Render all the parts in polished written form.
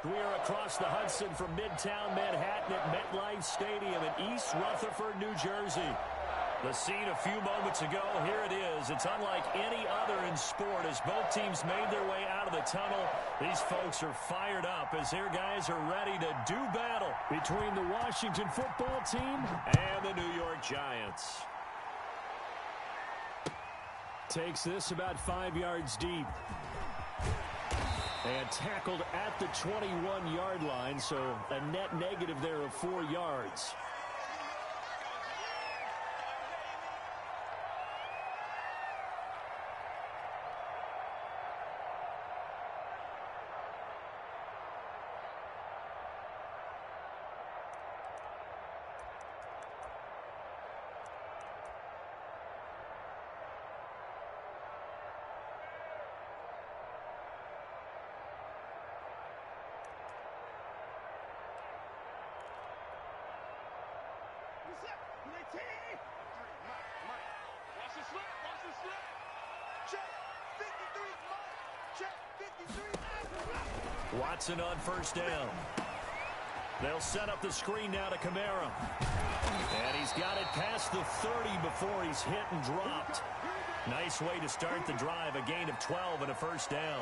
We are across the Hudson from Midtown Manhattan at MetLife Stadium in East Rutherford, New Jersey. The scene a few moments ago, here it is. It's unlike any other in sport as both teams made their way out of the tunnel. These folks are fired up as their guys are ready to do battle between the Washington football team and the New York Giants. Takes this about 5 yards deep. And tackled at the 21-yard line, so a net negative there of 4 yards. Watson on first down. They'll set up the screen now to Kamara. And he's got it past the 30 before he's hit and dropped. Nice way to start the drive. A gain of 12 and a first down.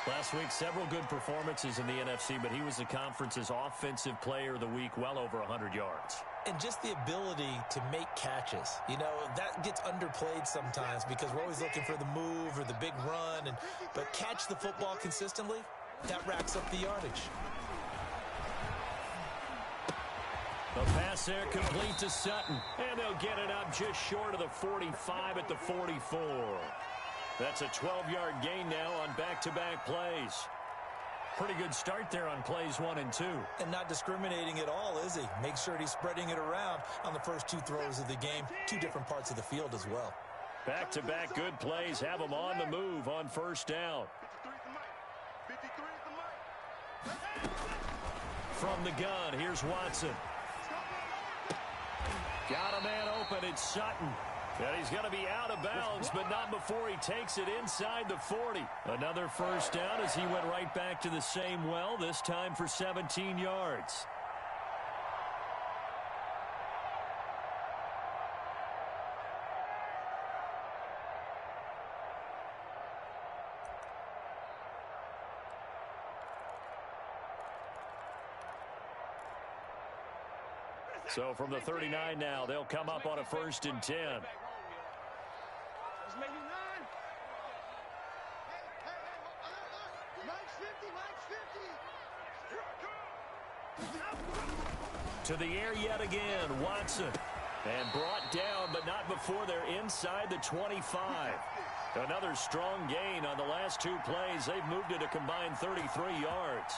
Last week, several good performances in the NFC, but he was the conference's offensive player of the week, well over 100 yards. And just the ability to make catches. You know, that gets underplayed sometimes because we're always looking for the move or the big run. But catch the football consistently, that racks up the yardage. The pass there complete to Sutton. And they'll get it up just short of the 45 at the 44. That's a 12-yard gain now on back-to-back plays. Pretty good start there on plays 1 and 2. And not discriminating at all, is he? Make sure he's spreading it around on the first 2 throws of the game. 2 different parts of the field as well. Back-to-back good plays have him on the move on first down. From the gun, here's Watson. Got a man open, it's Sutton. And he's going to be out of bounds, but not before he takes it inside the 40. Another first down as he went right back to the same well, this time for 17 yards. So from the 39 now, they'll come up on a 1st and 10. To the air yet again, Watson. And brought down, but not before they're inside the 25. Another strong gain on the last 2 plays. They've moved it a combined 33 yards.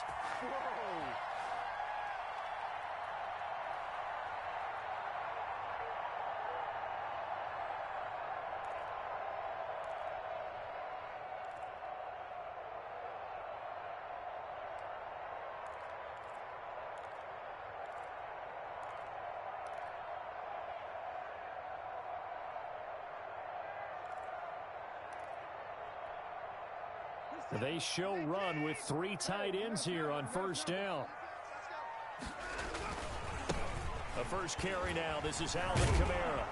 They show run with 3 tight ends here on first down. The first carry now. This is Alvin Kamara.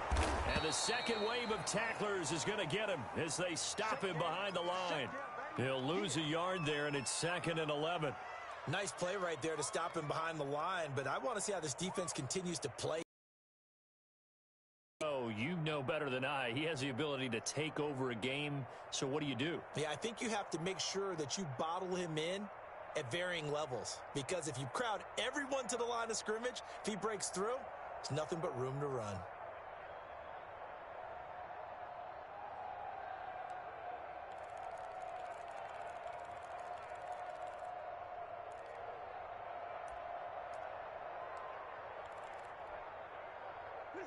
And the second wave of tacklers is going to get him as they stop him behind the line. He'll lose a yard there, and it's 2nd and 11. Nice play right there to stop him behind the line, but I want to see how this defense continues to play. Oh, you know better than I. He has the ability to take over a game, so what do? Yeah, I think you have to make sure that you bottle him in at varying levels, because if you crowd everyone to the line of scrimmage, if he breaks through, there's nothing but room to run.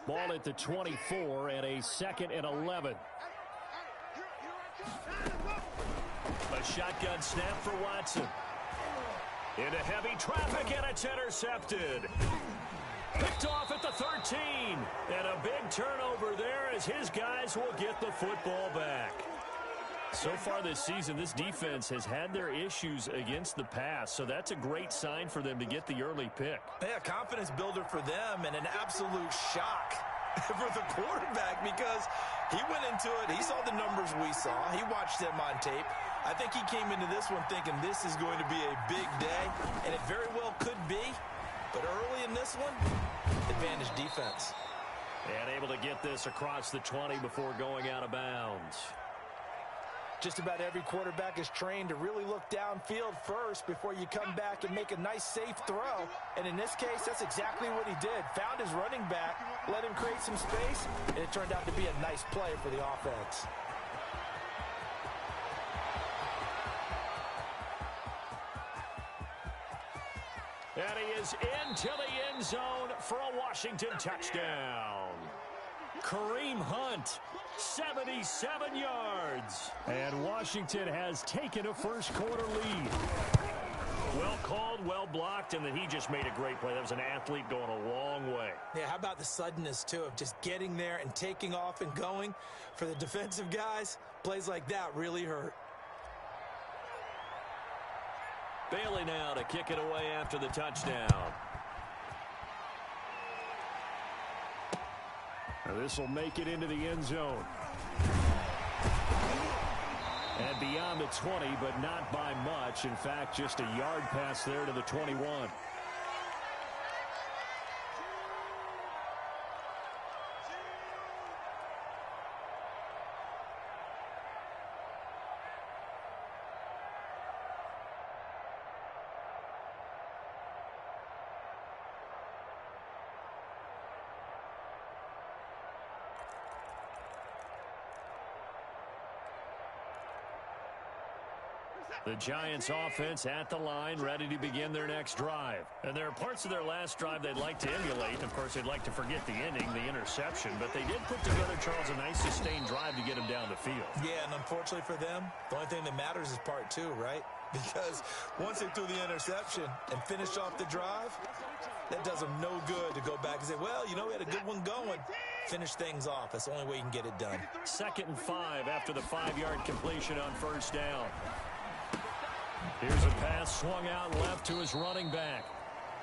Ball at the 24 and a 2nd and 11. A shotgun snap for Watson. Into heavy traffic, and it's intercepted. Picked off at the 13. And a big turnover there as his guys will get the football back. So far this season, this defense has had their issues against the pass, so that's a great sign for them to get the early pick. Yeah, confidence builder for them and an absolute shock for the quarterback because he went into it. He saw the numbers we saw. He watched them on tape. I think he came into this one thinking this is going to be a big day, and it very well could be. But early in this one, advantage defense. And able to get this across the 20 before going out of bounds. Just about every quarterback is trained to really look downfield first before you come back and make a nice, safe throw. And in this case, that's exactly what he did. Found his running back, let him create some space, and it turned out to be a nice play for the offense. And he is into the end zone for a Washington touchdown. Kareem Hunt, 77 yards. And Washington has taken a first-quarter lead. Well called, well blocked, and then he just made a great play. That was an athlete going a long way. Yeah, how about the suddenness, too, of just getting there and taking off and going? For the defensive guys, plays like that really hurt. Bailey now to kick it away after the touchdown. This will make it into the end zone. And beyond the 20, but not by much. In fact, just a yard pass there to the 21. The Giants offense at the line, ready to begin their next drive. And there are parts of their last drive they'd like to emulate. And of course, they'd like to forget the ending, the interception. But they did put together, Charles, a nice sustained drive to get them down the field. Yeah, and unfortunately for them, the only thing that matters is part two, right? Because once they threw the interception and finished off the drive, that does them no good to go back and say, well, you know, we had a good one going. Finish things off. That's the only way you can get it done. 2nd and 5 after the 5-yard completion on first down. Here's a pass swung out left to his running back.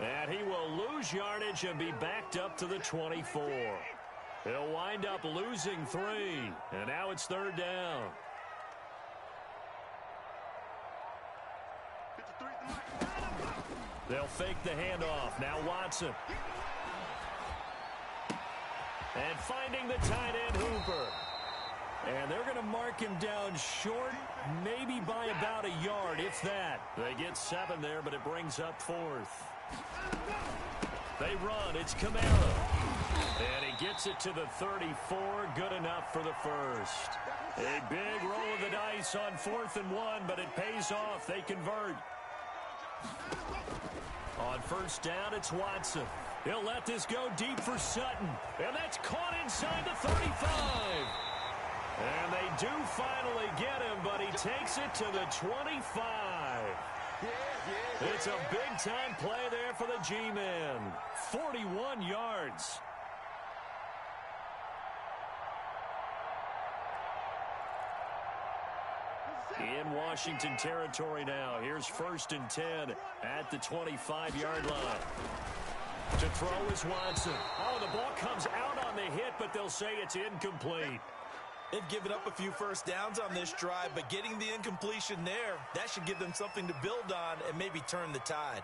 And he will lose yardage and be backed up to the 24. He'll wind up losing 3. And now it's 3rd down. They'll fake the handoff. Now Watson. And finding the tight end, Hooper. And they're going to mark him down short, maybe by about a yard, if that. They get 7 there, but it brings up 4th. They run. It's Kamara. And he gets it to the 34. Good enough for the first. A big roll of the dice on 4th and 1, but it pays off. They convert. On first down, it's Watson. He'll let this go deep for Sutton. And that's caught inside the 35. And they do finally get him, but he takes it to the 25. It's a big-time play there for the G-Men. 41 yards. In Washington territory now. Here's 1st and 10 at the 25-yard line. To throw is Watson. Oh, the ball comes out on the hit, but they'll say it's incomplete. They've given up a few first downs on this drive, but getting the incompletion there, that should give them something to build on and maybe turn the tide.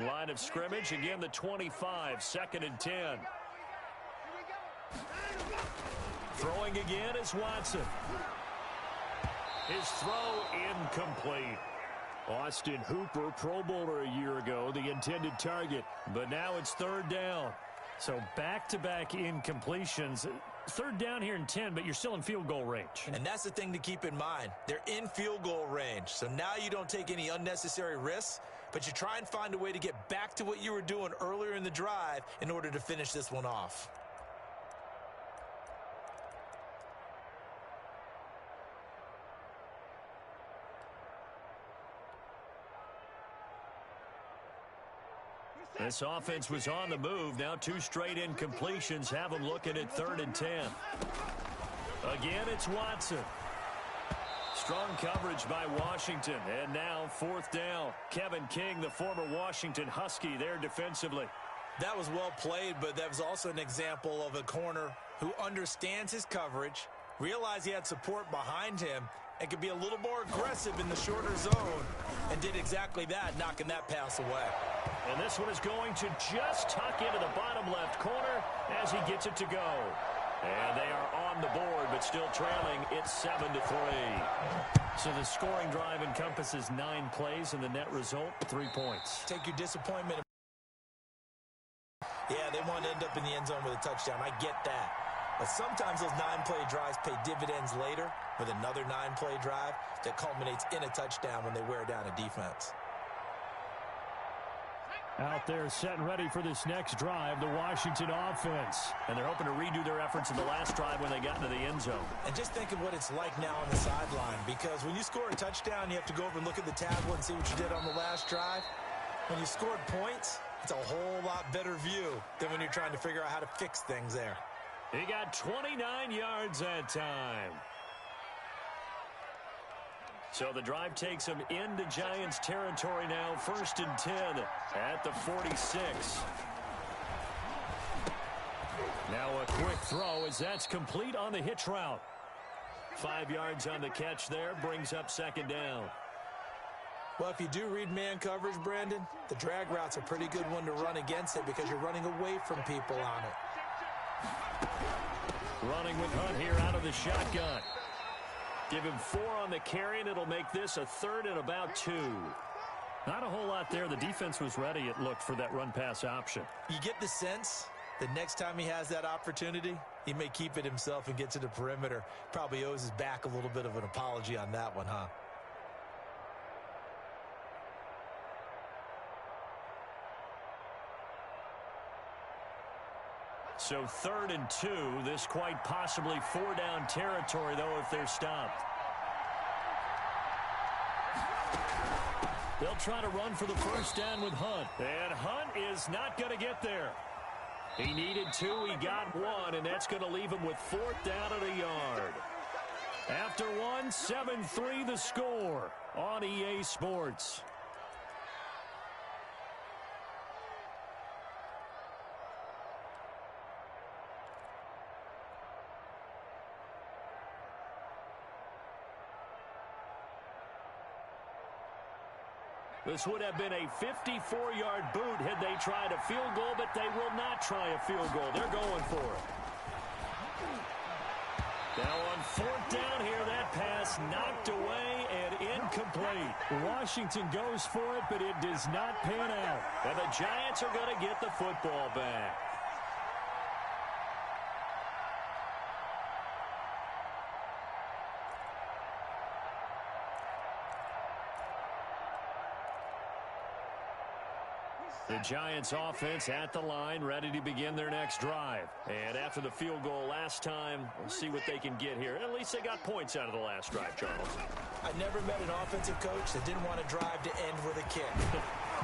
Line of scrimmage, again the 25, 2nd and 10. Throwing again is Watson. His throw incomplete. Austin Hooper, Pro Bowler a year ago, the intended target. But now it's 3rd down. So back-to-back incompletions. 3rd down here in 10, but you're still in field goal range. And that's the thing to keep in mind. They're in field goal range. So now you don't take any unnecessary risks, but you try and find a way to get back to what you were doing earlier in the drive in order to finish this one off. This offense was on the move. Now 2 straight incompletions have them looking at 3rd and 10. Again, it's Watson. Strong coverage by Washington. And now 4th down. Kevin King, the former Washington Husky, there defensively. That was well played, but that was also an example of a corner who understands his coverage, realized he had support behind him, and could be a little more aggressive in the shorter zone, and did exactly that, knocking that pass away. And this one is going to just tuck into the bottom left corner as he gets it to go. And they are on the board, but still trailing. It's 7-3. So the scoring drive encompasses 9 plays, and the net result, 3 points. Take your disappointment. Yeah, they want to end up in the end zone with a touchdown. I get that. But sometimes those 9-play drives pay dividends later with another 9-play drive that culminates in a touchdown when they wear down a defense. Out there set and ready for this next drive, the Washington offense. And they're hoping to redo their efforts in the last drive when they got into the end zone. And just think of what it's like now on the sideline, because when you score a touchdown, you have to go over and look at the tablet and see what you did on the last drive. When you scored points, it's a whole lot better view than when you're trying to figure out how to fix things there. He got 29 yards that time. So the drive takes him into Giants territory now. 1st and 10 at the 46. Now a quick throw as that's complete on the hitch route. 5 yards on the catch there, brings up 2nd down. Well, if you do read man coverage, Brandon, the drag route's a pretty good one to run against it because you're running away from people on it. Running with Hunt here out of the shotgun. Give him 4 on the carry, and it'll make this a 3rd and about 2. Not a whole lot there. The defense was ready, it looked, for that run-pass option. You get the sense that next time he has that opportunity, he may keep it himself and get to the perimeter. Probably owes his back a little bit of an apology on that one, huh? So 3rd and 2. This quite possibly 4-down territory, though, if they're stopped. They'll try to run for the 1st down with Hunt. And Hunt is not going to get there. He needed 2. He got 1, and that's going to leave him with 4th down at a yard. After 1, 7-3 the score on EA Sports. This would have been a 54-yard boot had they tried a field goal, but they will not try a field goal. They're going for it. Now on 4th down here, that pass knocked away and incomplete. Washington goes for it, but it does not pan out. And the Giants are going to get the football back. The Giants offense at the line, ready to begin their next drive. And after the field goal last time, we'll see what they can get here. At least they got points out of the last drive, Charles. I never met an offensive coach that didn't want to drive to end with a kick.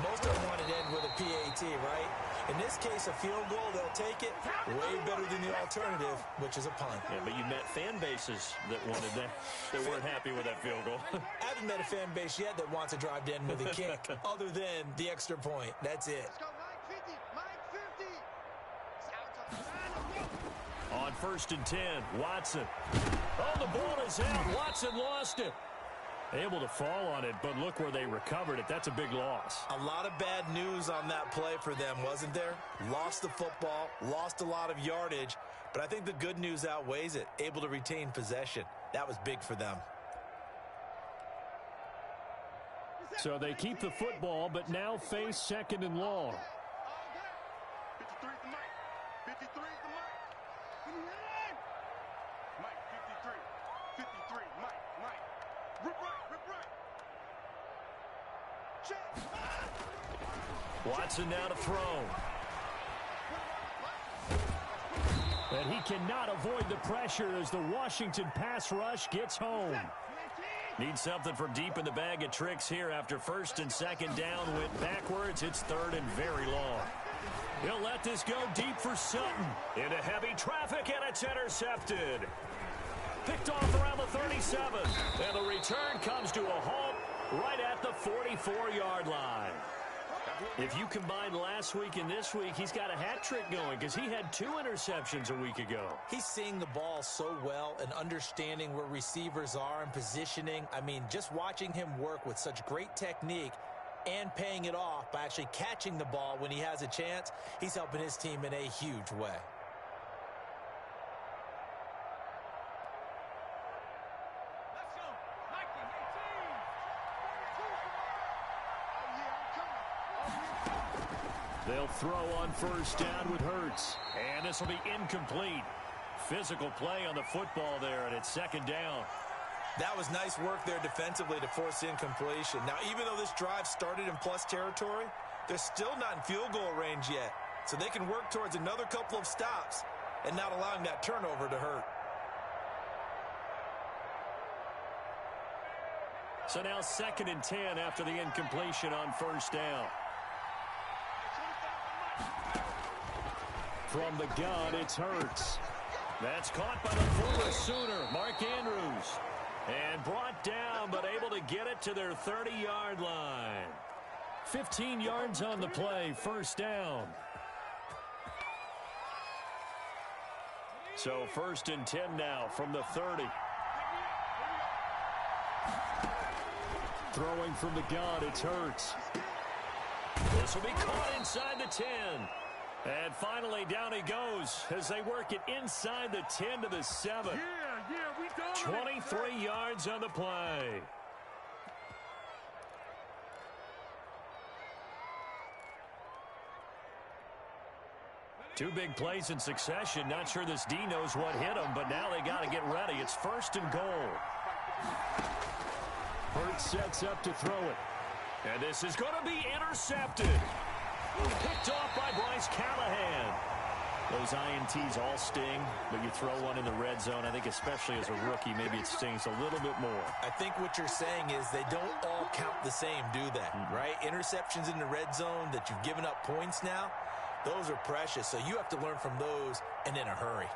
Most of them want to end with a PAT, right? In this case, a field goal, they'll take it way better than the alternative, which is a punt. Yeah, but you met fan bases that wanted that, that weren't happy with that field goal. I haven't met a fan base yet that wants to drive to end with a kick, other than the extra point. That's it. On 1st and 10, Watson. Oh, the ball is out. Watson lost it. Able to fall on it, but look where they recovered it. That's a big loss. A lot of bad news on that play for them, wasn't there? Lost the football, lost a lot of yardage, but I think the good news outweighs it. Able to retain possession. That was big for them. So they keep the football, but now face 2nd and long. 53 is the mic. 53 is the mic. Mike, 53. 53, Mike. Rip right. Check. Watson now to throw. And he cannot avoid the pressure as the Washington pass rush gets home. Need something from deep in the bag of tricks here after first and second down went backwards. It's third and very long. He'll let this go deep for Sutton. Into heavy traffic, and it's intercepted. Picked off around the 37. And the return comes to a halt right at the 44-yard line. If you combine last week and this week, he's got a hat trick going because he had 2 interceptions a week ago. He's seeing the ball so well and understanding where receivers are and positioning. I mean, just watching him work with such great technique and paying it off by actually catching the ball when he has a chance, he's helping his team in a huge way. They'll throw on first down with Hurts. And this will be incomplete. Physical play on the football there, and it's second down. That was nice work there defensively to force incompletion. Now, even though this drive started in plus territory, they're still not in field goal range yet. So they can work towards another couple of stops and not allowing that turnover to hurt. So now second and 10 after the incompletion on first down. From the gun, it's Hurts. That's caught by the former Sooner, Mark Andrews. And brought down, but able to get it to their 30-yard line. 15 yards on the play, first down. So first and 10 now from the 30. Throwing from the gun, it's Hurts. This will be caught inside the 10. And finally, down he goes as they work it inside the 10 to the 7. 23 yards on the play. Two big plays in succession. Not sure this D knows what hit him, but now they got to get ready. It's first and goal. Hurts sets up to throw it. And this is going to be intercepted. Picked off by Bryce Callahan. Those INTs all sting, but you throw one in the red zone. I think especially as a rookie, maybe it stings a little bit more. I think what you're saying is they don't all count the same, do they? Right? Interceptions in the red zone that you've given up points now, those are precious. So you have to learn from those and in a hurry.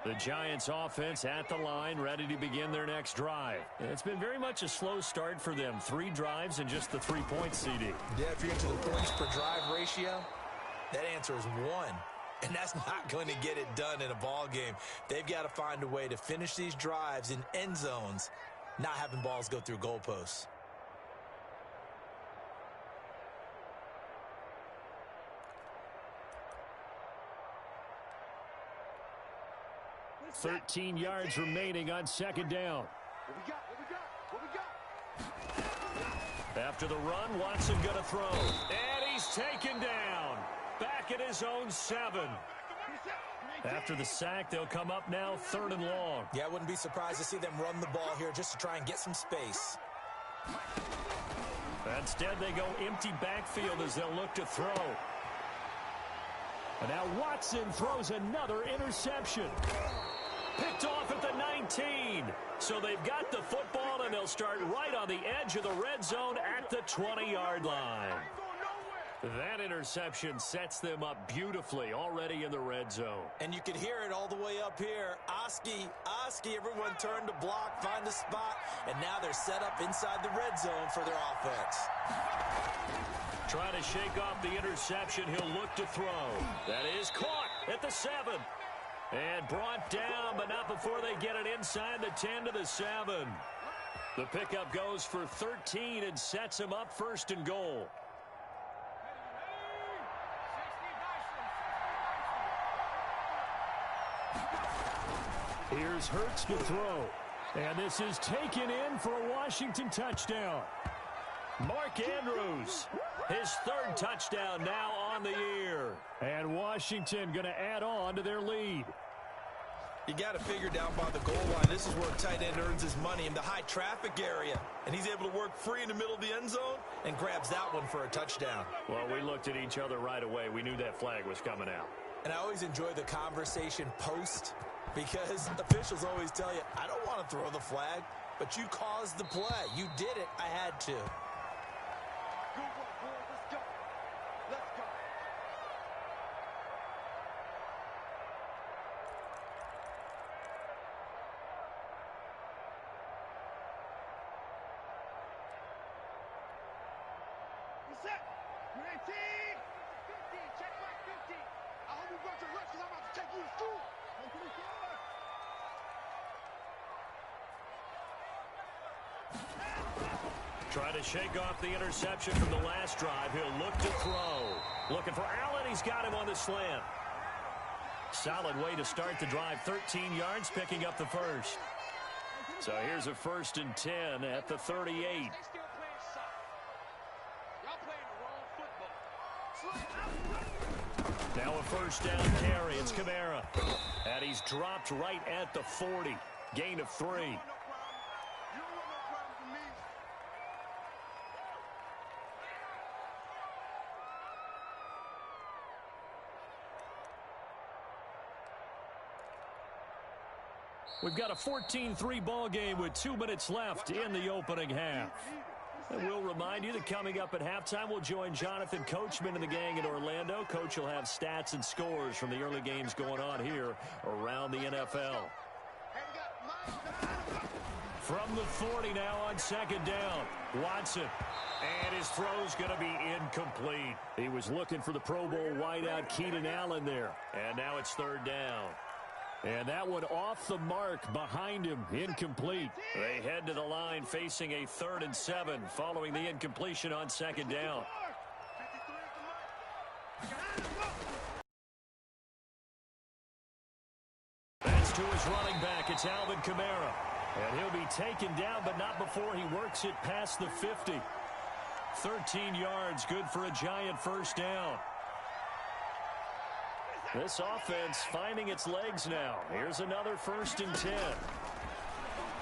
The Giants offense at the line, ready to begin their next drive. It's been very much a slow start for them. 3 drives and just the 3 points, CD. Yeah, if you're into the points per drive ratio, that answer is 1. And that's not going to get it done in a ball game. They've got to find a way to finish these drives in end zones, not having balls go through goalposts. What 13 yards remaining on second down. What we got? After the run, Watson going to throw. And he's taken down. Back at his own 7. After the sack, they'll come up now 3rd and long. Yeah, I wouldn't be surprised to see them run the ball here just to try and get some space. Instead, they go empty backfield as they'll look to throw. And now Watson throws another interception. Picked off at the 19. So they've got the football, and they'll start right on the edge of the red zone at the 20-yard line. That interception sets them up beautifully already in the red zone. And you can hear it all the way up here. Oski, everyone turned to block, find a spot, and now they're set up inside the red zone for their offense. Trying to shake off the interception, he'll look to throw. That is caught at the 7. And brought down, but not before they get it inside the 10 to the 7. The pickup goes for 13 and sets him up 1st and goal. Here's Hurts to throw. And this is taken in for a Washington touchdown. Mark Andrews, his 3rd touchdown now on the year. And Washington going to add on to their lead. You got to figure down by the goal line. This is where a tight end earns his money, in the high traffic area. And he's able to work free in the middle of the end zone and grabs that one for a touchdown. Well, we looked at each other right away. We knew that flag was coming out. And I always enjoy the conversation post because officials always tell you, I don't want to throw the flag, but you caused the play. You did it. I had to. Good work, boys. Let's go. Let's go. You set. You're 18. 15. Check back 15. I hope you brought your lunch because I'm about to take you to school. Come to the floor. Trying to shake off the interception from the last drive. He'll look to throw. Looking for Allen. He's got him on the slant. Solid way to start the drive. 13 yards, picking up the first. So here's a 1st and 10 at the 38. They still playing soccer. Y'all playing the wrong football. Now a 1st down carry. It's Kamara. And he's dropped right at the 40. Gain of 3. No problem. You don't want no problem from me. We've got a 14-3 ball game with 2 minutes left in the opening half. And we'll remind you that coming up at halftime, we'll join Jonathan Coachman and the gang in Orlando. Coach will have stats and scores from the early games going on here around the NFL. From the 40 now on 2nd down. Watson. And his throw's going to be incomplete. He was looking for the Pro Bowl wideout Keenan Allen there. And now it's 3rd down. And that one off the mark behind him, incomplete. They head to the line facing a 3rd and 7 following the incompletion on 2nd down. That's to his running back. It's Alvin Kamara. And he'll be taken down, but not before he works it past the 50. 13 yards, good for a giant 1st down. This offense finding its legs now. Here's another 1st and 10.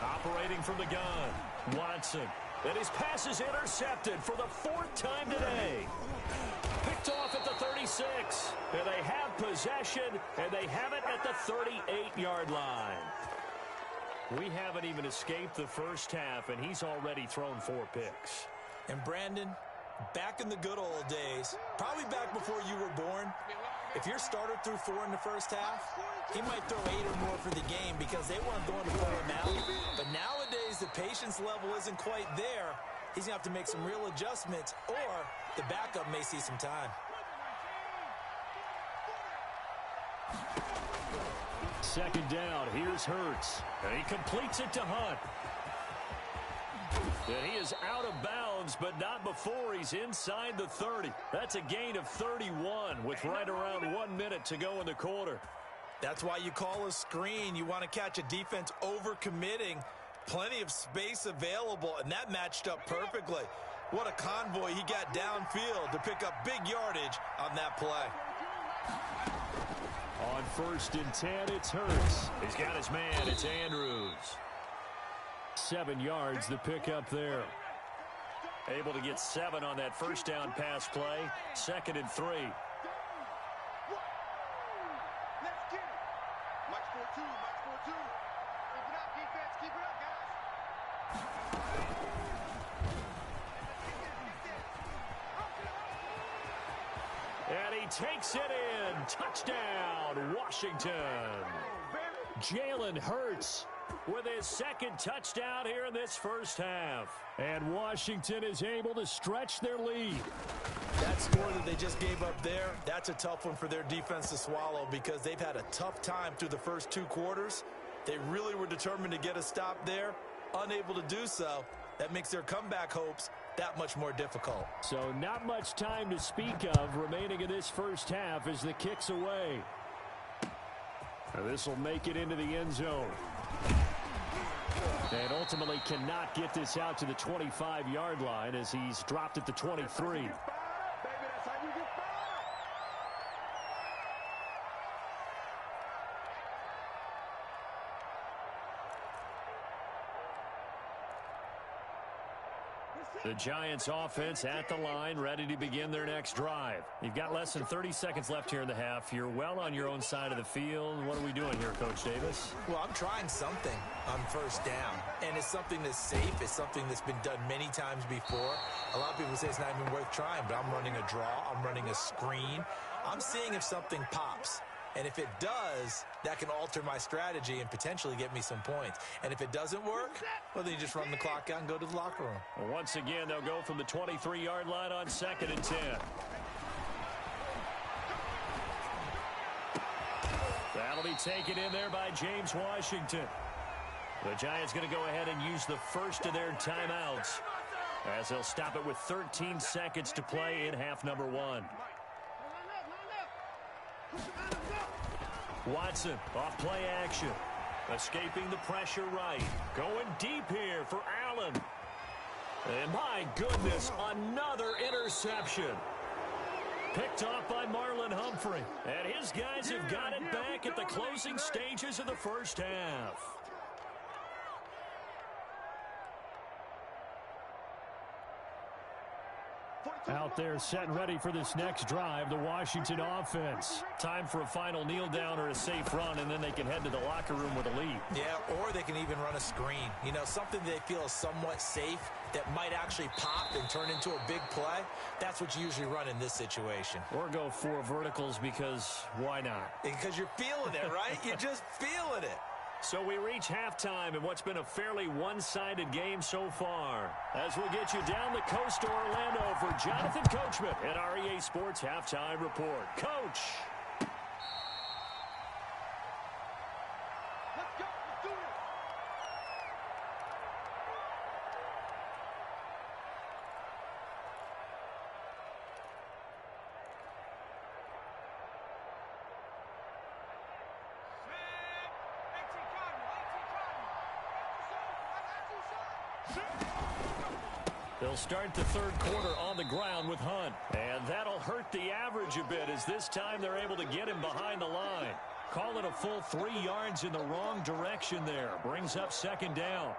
Operating from the gun. Watson. And his pass is intercepted for the 4th time today. Picked off at the 36. And they have possession, and they have it at the 38-yard line. We haven't even escaped the first half, and he's already thrown 4 picks. And Brandon, back in the good old days, probably back before you were born, if your starter threw 4 in the first half, he might throw 8 or more for the game because they weren't going to pull him out. But nowadays, the patience level isn't quite there. He's going to have to make some real adjustments, or the backup may see some time. Second down. Here's Hurts. And he completes it to Hunt. And he is out of bounds, but not before he's inside the 30. That's a gain of 31 with right around 1 minute to go in the quarter. That's why you call a screen. You want to catch a defense over-committing. Plenty of space available, and that matched up perfectly. What a convoy he got downfield to pick up big yardage on that play. On 1st and 10, it's Hurts. He's got his man. It's Andrews. 7 yards, the pickup there. Able to get 7 on that 1st down pass play. 2nd and 3. Let's get it. Mike 4-2. Mike 4-2. Keep it up, defense. Keep it up, guys. And he takes it in. Touchdown, Washington. Jalen Hurts with his 2nd touchdown here in this first half. And Washington is able to stretch their lead. That score that they just gave up there, that's a tough one for their defense to swallow because they've had a tough time through the first 2 quarters. They really were determined to get a stop there, unable to do so. That makes their comeback hopes that much more difficult. So not much time to speak of remaining in this first half as the kick's away. This will make it into the end zone. And ultimately cannot get this out to the 25-yard line as he's dropped at the 23. The Giants offense at the line, ready to begin their next drive. You've got less than 30 seconds left here in the half. You're well on your own side of the field. What are we doing here, Coach Davis? Well, I'm trying something on first down, and it's something that's safe. It's something that's been done many times before. A lot of people say it's not even worth trying, but I'm running a draw. I'm running a screen. I'm seeing if something pops. And if it does, that can alter my strategy and potentially get me some points. And if it doesn't work, well, then you just run the clock out and go to the locker room. Well, once again, they'll go from the 23-yard line on 2nd and 10. That'll be taken in there by James Washington. The Giants going to go ahead and use the first of their timeouts as they'll stop it with 13 seconds to play in half number 1. Watson off play action. Escaping the pressure right. Going deep here for Allen. And my goodness, another interception. Picked off by Marlon Humphrey. And his guys have got it back at the closing stages of the first half. Out there set and ready for this next drive, the Washington offense. Time for a final kneel down or a safe run, and then they can head to the locker room with a lead. Yeah, or they can even run a screen. You know, something they feel is somewhat safe that might actually pop and turn into a big play. That's what you usually run in this situation. Or go 4 verticals because why not? Because you're feeling it, right? You're just feeling it. So we reach halftime in what's been a fairly one-sided game so far. As we'll get you down the coast to Orlando for Jonathan Coachman at our EA Sports Halftime Report. Coach! Let's go. Let's do it. They'll start the third quarter on the ground with Hunt. And that'll hurt the average a bit as this time they're able to get him behind the line. Call it a full 3 yards in the wrong direction there. Brings up 2nd down.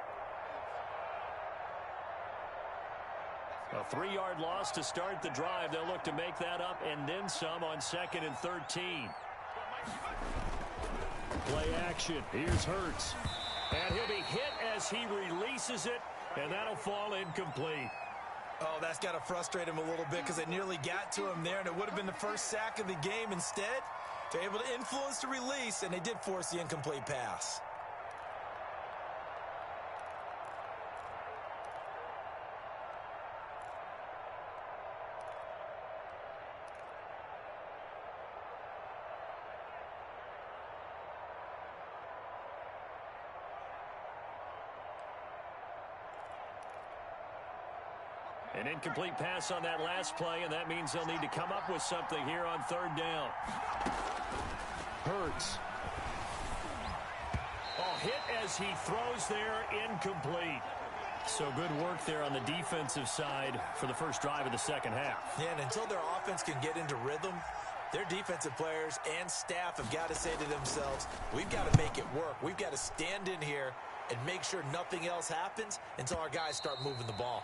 A 3-yard loss to start the drive. They'll look to make that up and then some on 2nd and 13. Play action. Here's Hurts. And he'll be hit as he releases it. And that'll fall incomplete. Oh, that's got to frustrate him a little bit because they nearly got to him there, and it would have been the first sack of the game. Instead, they're able to influence the release, and they did force the incomplete pass. An incomplete pass on that last play, and that means they'll need to come up with something here on 3rd down. Hurts. Oh, hit as he throws there, incomplete. So good work there on the defensive side for the first drive of the second half. Yeah, and until their offense can get into rhythm, their defensive players and staff have got to say to themselves, we've got to make it work. We've got to stand in here and make sure nothing else happens until our guys start moving the ball.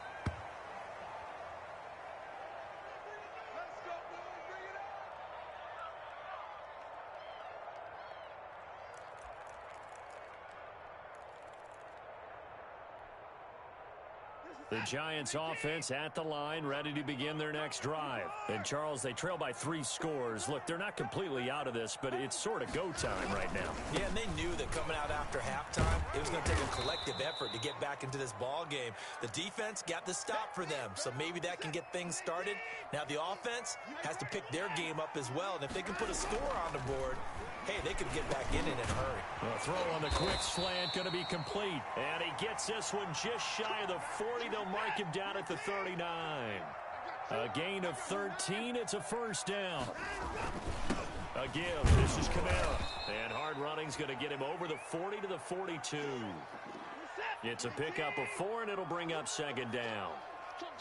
The Giants offense at the line, ready to begin their next drive. And, Charles, they trail by 3 scores. Look, they're not completely out of this, but it's sort of go time right now. Yeah, and they knew that coming out after halftime, it was going to take a collective effort to get back into this ball game. The defense got the stop for them, so maybe that can get things started. Now the offense has to pick their game up as well, and if they can put a score on the board, hey, they could get back in it in a hurry. A throw on the quick slant going to be complete. And he gets this one just shy of the 40. They'll mark him down at the 39. A gain of 13. It's a first down. A give. This is Kamara. And hard running's going to get him over the 40 to the 42. It's a pickup of 4, and it'll bring up 2nd down.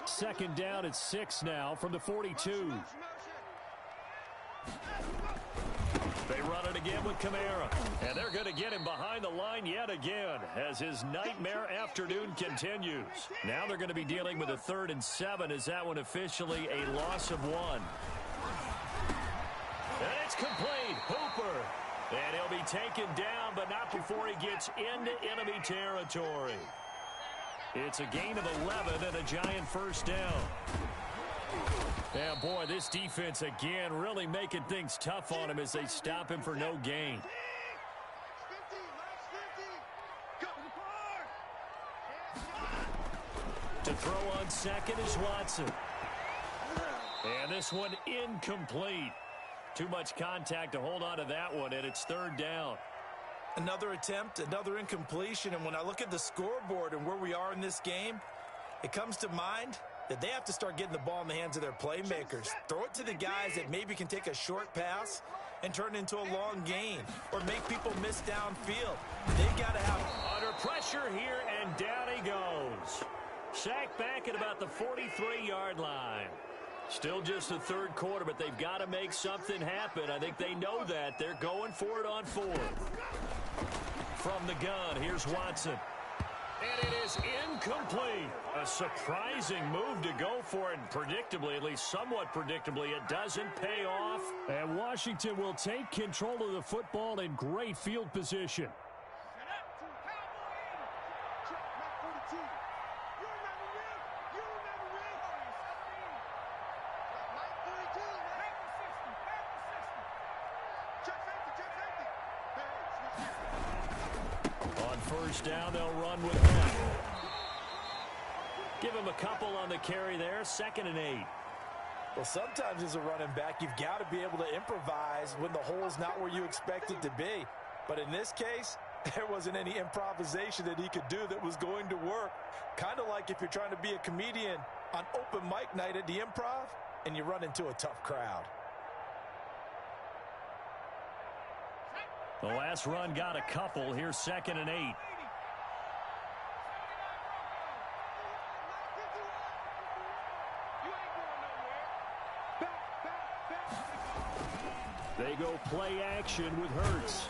2nd down at 6 now from the 42. They run it again with Kamara. And they're going to get him behind the line yet again as his nightmare afternoon continues. Now they're going to be dealing with a 3rd and 7 as that one officially a loss of 1. And it's complete. Hooper. And he'll be taken down, but not before he gets into enemy territory. It's a gain of 11 and a giant first down. Yeah, boy, this defense again really making things tough on him as they stop him for no gain. To throw on second is Watson. And this one incomplete. Too much contact to hold on to that one, and it's 3rd down. Another attempt, another incompletion, and when I look at the scoreboard and where we are in this game, it comes to mind that they have to start getting the ball in the hands of their playmakers. Throw it to the guys that maybe can take a short pass and turn it into a long gain or make people miss downfield. They've got to have under pressure here, and down he goes. Sacked back at about the 43-yard line. Still just the 3rd quarter, but they've got to make something happen. I think they know that. They're going for it on 4th. From the gun, here's Watson. And it is incomplete. A surprising move to go for it. And predictably, at least somewhat predictably, it doesn't pay off. And Washington will take control of the football in great field position. First down, they'll run with him. Give him a couple on the carry there. 2nd and 8. Well, sometimes as a running back, you've got to be able to improvise when the hole is not where you expect it to be. But in this case, there wasn't any improvisation that he could do that was going to work. Kind of like if you're trying to be a comedian on open mic night at the Improv and you run into a tough crowd. The last run got a couple. Here's 2nd and 8. They go play action with Hurts.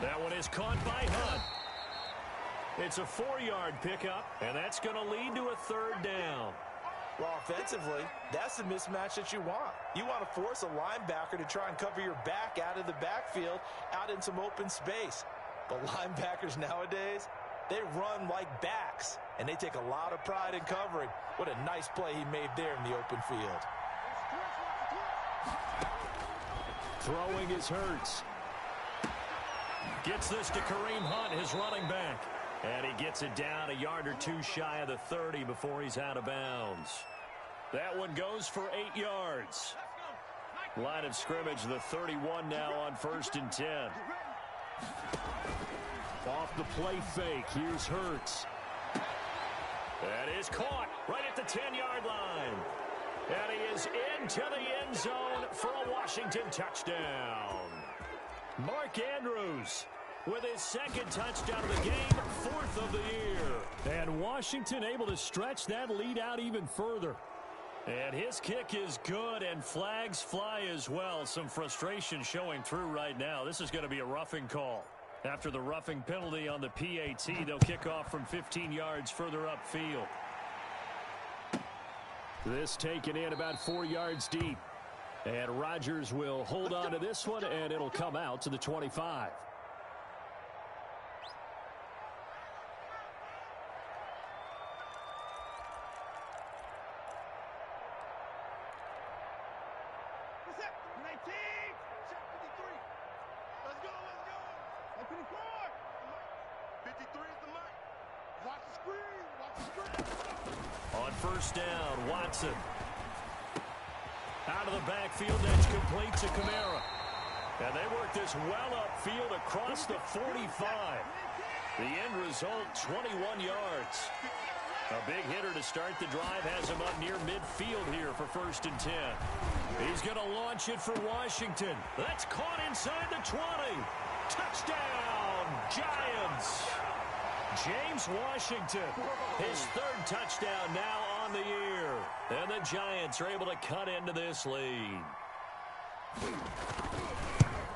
That one is caught by Hunt. It's a 4-yard pickup, and that's going to lead to a 3rd down. Well, offensively, that's the mismatch that you want. You want to force a linebacker to try and cover your back out of the backfield, out in some open space. But linebackers nowadays, they run like backs, and they take a lot of pride in covering. What a nice play he made there in the open field. Throwing is Hurts. Gets this to Kareem Hunt, his running back. And he gets it down a yard or 2 shy of the 30 before he's out of bounds. That one goes for 8 yards. Line of scrimmage, the 31 now on 1st and 10. Off the play fake, here's Hurts. That is caught right at the 10-yard line. And he is into the end zone for a Washington touchdown. Mark Andrews with his 2nd touchdown of the game, 4th of the year. And Washington able to stretch that lead out even further. And his kick is good, and flags fly as well. Some frustration showing through right now. This is going to be a roughing call. After the roughing penalty on the PAT, they'll kick off from 15 yards further upfield. This taken in about 4 yards deep. And Rodgers will hold on to this one, and it'll come out to the 25. On first down, Watson. Out of the backfield, that's complete to Kamara. And they work this well upfield across the 45. The end result, 21 yards. A big hitter to start the drive has him up near midfield here for 1st and 10. He's going to launch it for Washington. That's caught inside the 20. Touchdown, Giants. James Washington, his 3rd touchdown now on the year. And the Giants are able to cut into this lead.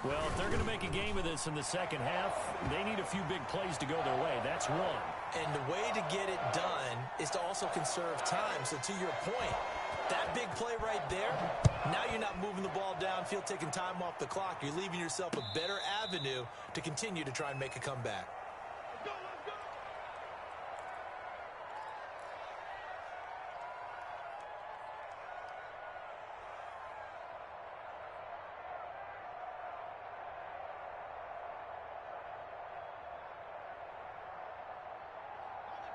Well, if they're going to make a game of this in the second half, they need a few big plays to go their way. That's one. And the way to get it done is to also conserve time. So to your point, that big play right there, now you're not moving the ball downfield, taking time off the clock. You're leaving yourself a better avenue to continue to try and make a comeback.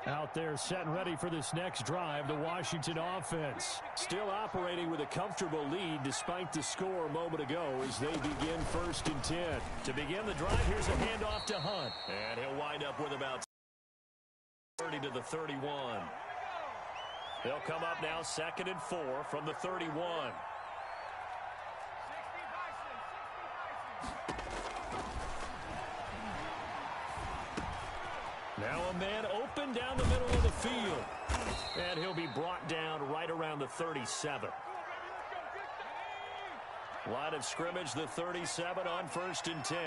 Out there set and ready for this next drive, the Washington offense. Still operating with a comfortable lead despite the score a moment ago as they begin 1st and 10. To begin the drive, here's a handoff to Hunt. And he'll wind up with about 30 to the 31. They'll come up now 2nd and 4 from the 31. Now a man open down the middle of the field. And he'll be brought down right around the 37. Line of scrimmage, the 37 on 1st and 10.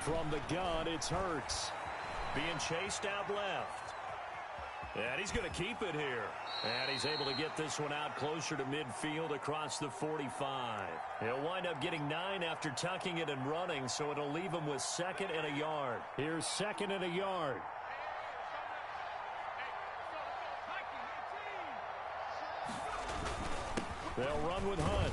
From the gun, it's Hurts. Being chased out left. And he's going to keep it here. And he's able to get this one out closer to midfield across the 45. He'll wind up getting 9 after tucking it and running, so it'll leave him with 2nd and a yard. Here's 2nd and a yard. They'll run with Hunt.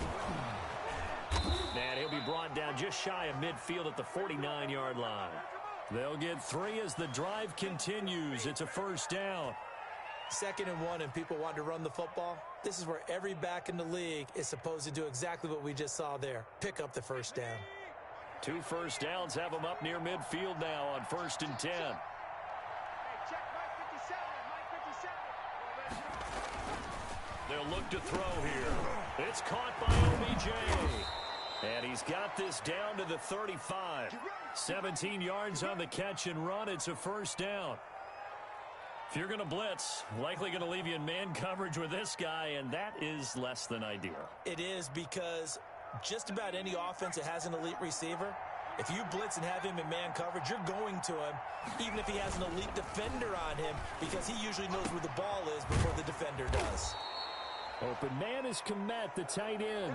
And he'll be brought down just shy of midfield at the 49-yard line. They'll get 3 as the drive continues. It's a 1st down. 2nd and 1 and people want to run the football. This is where every back in the league is supposed to do exactly what we just saw there. Pick up the 1st down. 2 1st downs have them up near midfield now on 1st and 10. They'll look to throw here. It's caught by OBJ. And he's got this down to the 35. 17 yards on the catch and run. It's a 1st down. If you're going to blitz, likely going to leave you in man coverage with this guy, and that is less than ideal. It is, because just about any offense that has an elite receiver, if you blitz and have him in man coverage, you're going to him, even if he has an elite defender on him, because he usually knows where the ball is before the defender does. Open man is Komet, the tight end.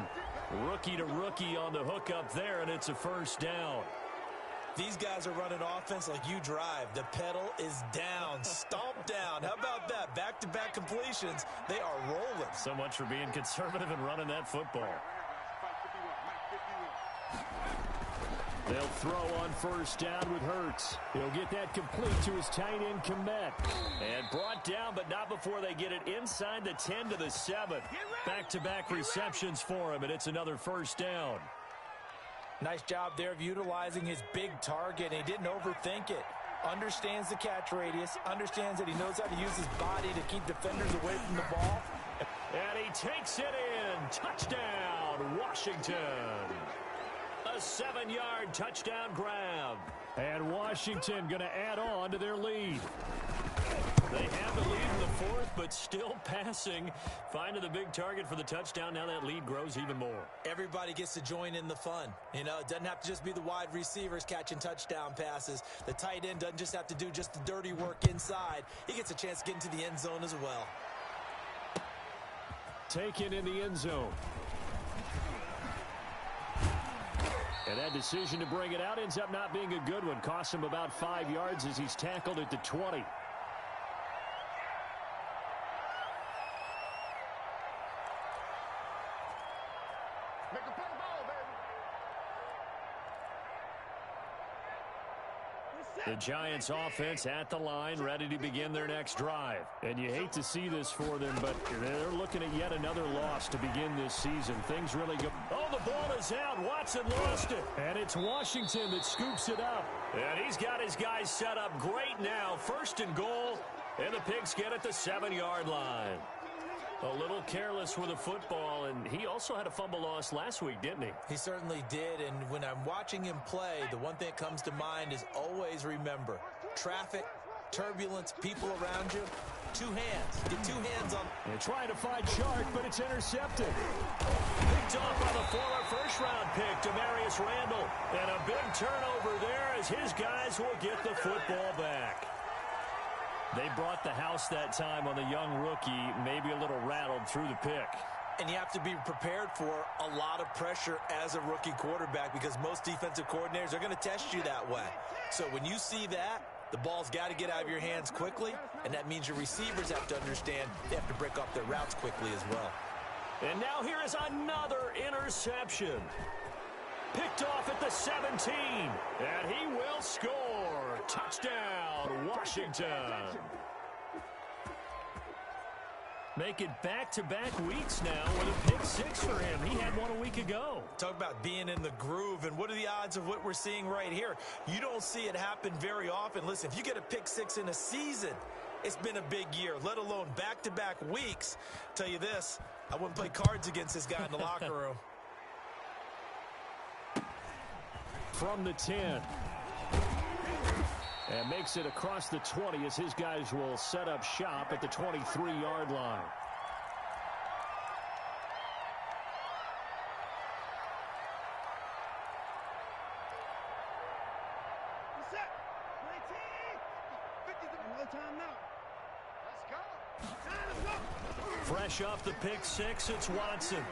Rookie to rookie on the hook up there, and it's a 1st down. These guys are running offense like you drive. The pedal is down, stomp down. How about that? Back-to-back completions. They are rolling. So much for being conservative and running that football. They'll throw on 1st down with Hurts. He'll get that complete to his tight end, Komet. And brought down, but not before they get it inside the 10 to the 7. Back-to-back receptions for him, and it's another 1st down. Nice job there of utilizing his big target. He didn't overthink it. Understands the catch radius. Understands that he knows how to use his body to keep defenders away from the ball. And he takes it in. Touchdown, Washington. A 7-yard touchdown grab. And Washington going to add on to their lead. They have the lead in the 4th, but still passing. Finding the big target for the touchdown. Now that lead grows even more. Everybody gets to join in the fun. You know, it doesn't have to just be the wide receivers catching touchdown passes. The tight end doesn't just have to do just the dirty work inside. He gets a chance to get into the end zone as well. Taken in the end zone. And that decision to bring it out ends up not being a good one. Costs him about 5 yards as he's tackled at the 20. The Giants offense at the line, ready to begin their next drive. And you hate to see this for them, but they're looking at yet another loss to begin this season. Things really go. Oh, the ball is out. Watson lost it. And it's Washington that scoops it up. And he's got his guys set up great now. 1st and goal. And the Pigs get at the 7-yard line. A little careless with the football, and he also had a fumble loss last week, didn't he? He certainly did, and when I'm watching him play, the one thing that comes to mind is always remember, traffic, turbulence, people around you, Two hands. Get two hands on. And trying to find Shark, but it's intercepted. Picked off by the former first-round pick, Demarius Randall. And a big turnover there as his guys will get the football back. They brought the house that time on the young rookie, maybe a little rattled through the pick. And you have to be prepared for a lot of pressure as a rookie quarterback because most defensive coordinators are going to test you that way. So when you see that, the ball's got to get out of your hands quickly, and that means your receivers have to understand they have to break off their routes quickly as well. And now here is another interception. Picked off at the 17, and he will score. Touchdown, Washington. Make it back-to-back weeks now with a pick six for him. He had one a week ago. Talk about being in the groove, and what are the odds of what we're seeing right here? You don't see it happen very often. Listen, if you get a pick six in a season, it's been a big year, let alone back-to-back weeks. Tell you this, I wouldn't play cards against this guy in the locker room. From the 10. And makes it across the 20 as his guys will set up shop at the 23-yard line. Set. 19. 50 no time now. Let's go. Fresh off the pick six, it's Watson.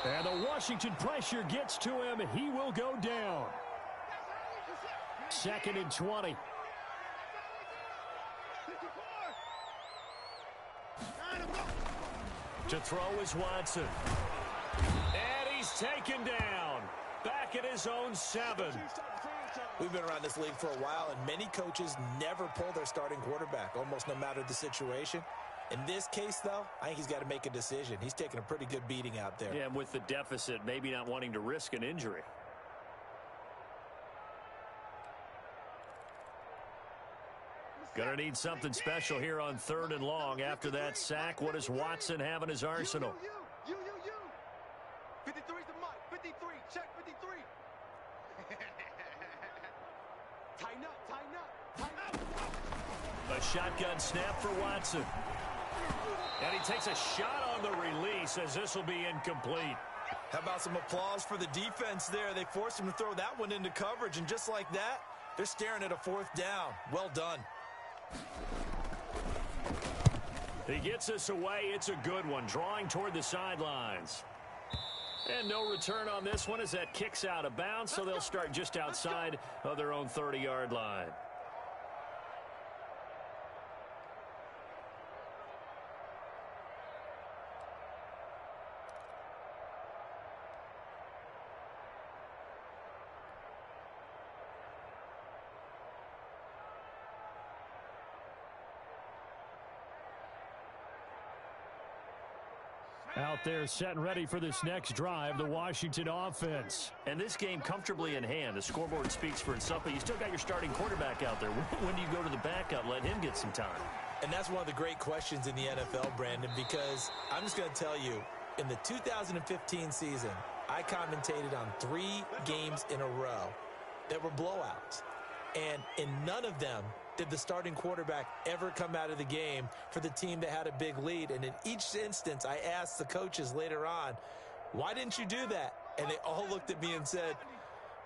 And the Washington pressure gets to him. He will go down. 2nd and 20. 54. To throw is Watson. And he's taken down. Back at his own 7. We've been around this league for a while, and many coaches never pull their starting quarterback, almost no matter the situation. In this case, though, I think he's got to make a decision. He's taking a pretty good beating out there. Yeah, and with the deficit, maybe not wanting to risk an injury. Gonna need something special here on 3rd and long. After that sack, what does Watson have in his arsenal? You. 53's the mic. 53. Check 53. Tighten up. A shotgun snap for Watson. And he takes a shot on the release as this will be incomplete. How about some applause for the defense there? They forced him to throw that one into coverage, and just like that, they're staring at a 4th down. Well done. He gets us away. It's a good one. Drawing toward the sidelines. And no return on this one as that kicks out of bounds, so they'll start just outside of their own 30-yard line. Out there set and ready for this next drive, the Washington offense. And this game comfortably in hand. The scoreboard speaks for itself, but you still got your starting quarterback out there. When do you go to the backup, let him get some time? And that's one of the great questions in the NFL, Brandon, because I'm just going to tell you, in the 2015 season, I commentated on 3 games in a row that were blowouts. And in none of them did the starting quarterback ever come out of the game for the team that had a big lead. And in each instance, I asked the coaches later on, why didn't you do that? And they all looked at me and said,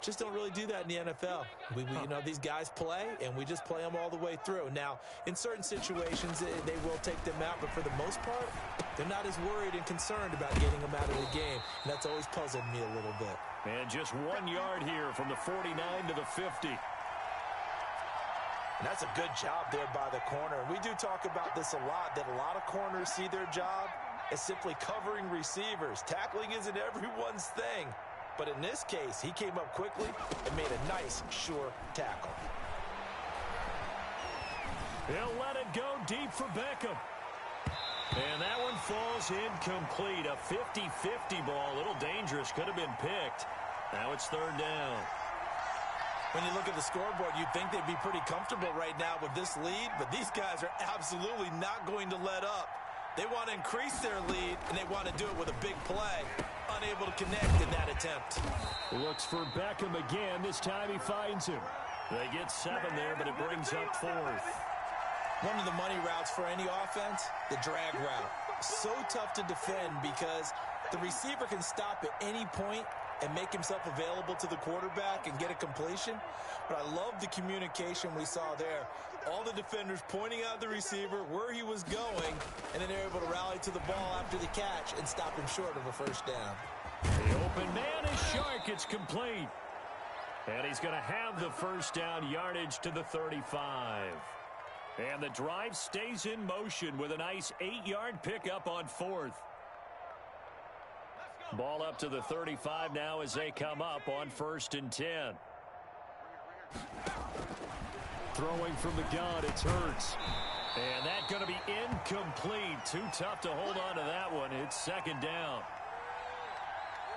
just don't really do that in the NFL. We you know, these guys play, and we just play them all the way through. Now, in certain situations, they will take them out, but for the most part, they're not as worried and concerned about getting them out of the game. And that's always puzzled me a little bit. And just 1 yard here from the 49 to the 50. And that's a good job there by the corner. And we do talk about this a lot, that a lot of corners see their job as simply covering receivers. Tackling isn't everyone's thing. But in this case, he came up quickly and made a nice, sure tackle. He'll let it go deep for Beckham. And that one falls incomplete. A 50-50 ball, a little dangerous, could have been picked. Now it's 3rd down. When you look at the scoreboard, you'd think they'd be pretty comfortable right now with this lead, but these guys are absolutely not going to let up. They want to increase their lead, and they want to do it with a big play. Unable to connect in that attempt. Looks for Beckham again. This time he finds him. They get 7 there, but it brings up 4th. One of the money routes for any offense, the drag route. So tough to defend because the receiver can stop at any point and make himself available to the quarterback and get a completion. But I love the communication we saw there. All the defenders pointing out the receiver, where he was going, and then they're able to rally to the ball after the catch and stop him short of a first down. The open man is Shark. It's complete. And he's going to have the first down, yardage to the 35. And the drive stays in motion with a nice 8-yard pickup on fourth. Ball up to the 35 now as they come up on 1st and 10. Throwing from the gun, it's Hurts. And that's going to be incomplete. Too tough to hold on to that one. It's 2nd down.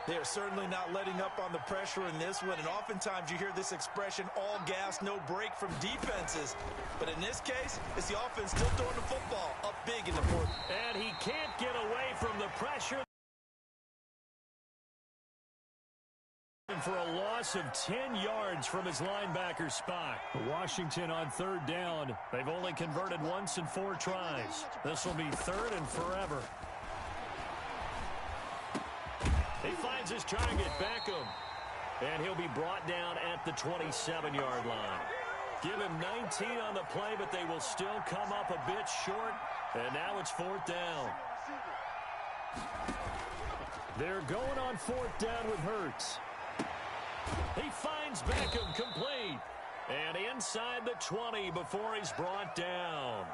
They are certainly not letting up on the pressure in this one, and oftentimes you hear this expression, all gas, no break from defenses. But in this case, it's the offense still throwing the football up big in the fourth. And he can't get away from the pressure. For a loss of 10 yards from his linebacker spot. Washington on 3rd down. They've only converted once in 4 tries. This will be 3rd and forever. He finds his target, Beckham. And he'll be brought down at the 27-yard line. Give him 19 on the play, but they will still come up a bit short. And now it's 4th down. They're going on 4th down with Hurts. He finds Beckham complete. And inside the 20 before he's brought down.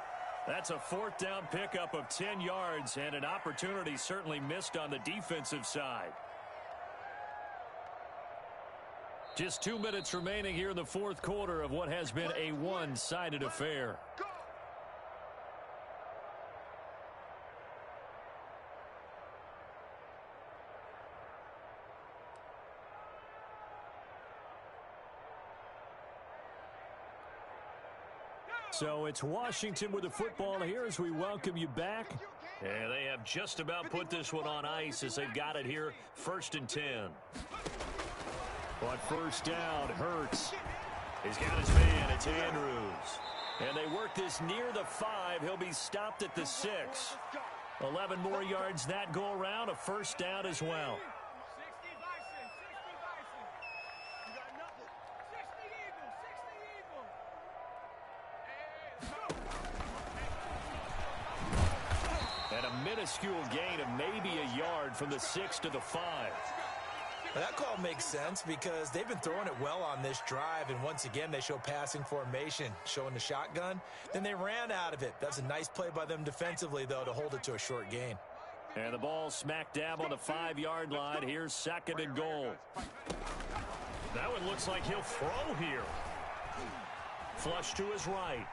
That's a 4th down pickup of 10 yards and an opportunity certainly missed on the defensive side. Just 2 minutes remaining here in the 4th quarter of what has been a one-sided affair. So it's Washington with the football here as we welcome you back. And they have just about put this one on ice as they've got it here, 1st and 10. On 1st down, Hurts. He's got his man, it's Andrews. And they work this near the 5. He'll be stopped at the 6. 11 more yards that go around, a 1st down as well. And a minuscule gain of maybe a yard from the 6 to the 5. Well, that call makes sense because they've been throwing it well on this drive, and once again they show passing formation, showing the shotgun. Then they ran out of it. That's a nice play by them defensively, though, to hold it to a short gain. And the ball smack dab on the 5-yard line. Here's 2nd and goal. That one looks like he'll throw here. Flush to his right.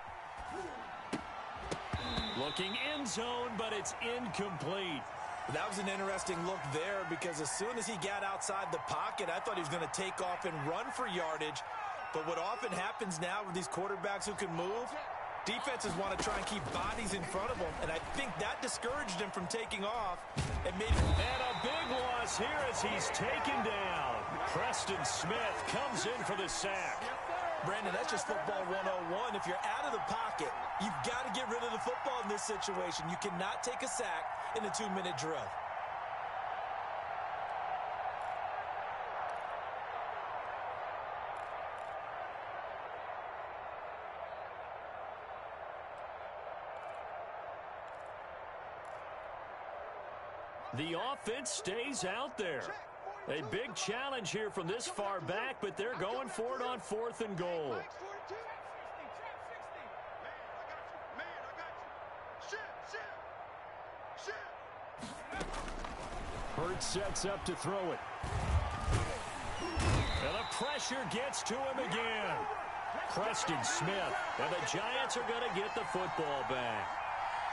Looking end zone, but it's incomplete. That was an interesting look there because as soon as he got outside the pocket, I thought he was going to take off and run for yardage. But what often happens now with these quarterbacks who can move, defenses want to try and keep bodies in front of them, and I think that discouraged him from taking off. And a big loss here as he's taken down. Preston Smith comes in for the sack. Brandon, that's just football 101. If you're out of the pocket, you've got to get rid of the football in this situation. You cannot take a sack in a 2-minute drill. The offense stays out there. A big challenge here from this far back, but they're going for it on 4th and goal. Hurts sets up to throw it. And the pressure gets to him again. Preston Smith. And the Giants are going to get the football back.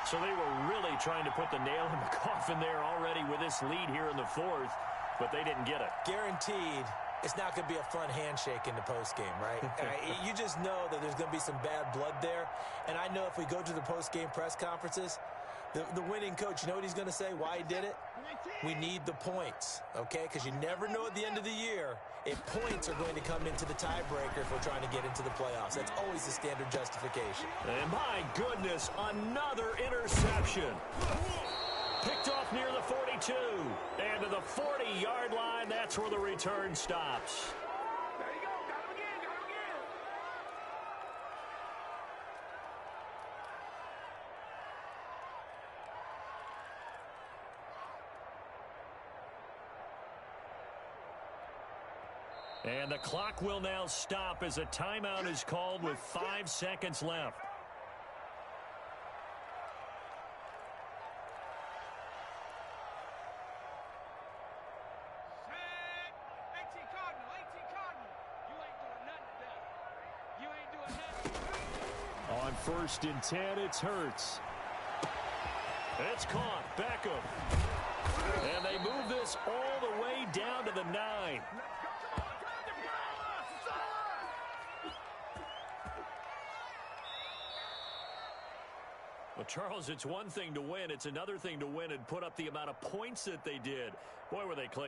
So they were really trying to put the nail in the coffin there already with this lead here in the 4th. But they didn't get it. Guaranteed, it's not going to be a fun handshake in the postgame, right? You just know that there's going to be some bad blood there. And I know if we go to the postgame press conferences, The winning coach, you know what he's going to say, why he did it? We need the points, okay? Because you never know at the end of the year if points are going to come into the tiebreaker if we're trying to get into the playoffs. That's always the standard justification. And my goodness, another interception. Picked off near the 42. And to the 40-yard line, that's where the return stops. There you go. Got him again. Got him again. And the clock will now stop as a timeout is called with 5 seconds left. Set. 18 Cardinal. 18 Cardinal. You ain't doing nothing today. You ain't doing nothing. On 1st and 10, it's Hurts. It's caught. Beckham. And they move this all the way down to the 9. Well, Charles, it's one thing to win. It's another thing to win and put up the amount of points that they did. Boy, were they close.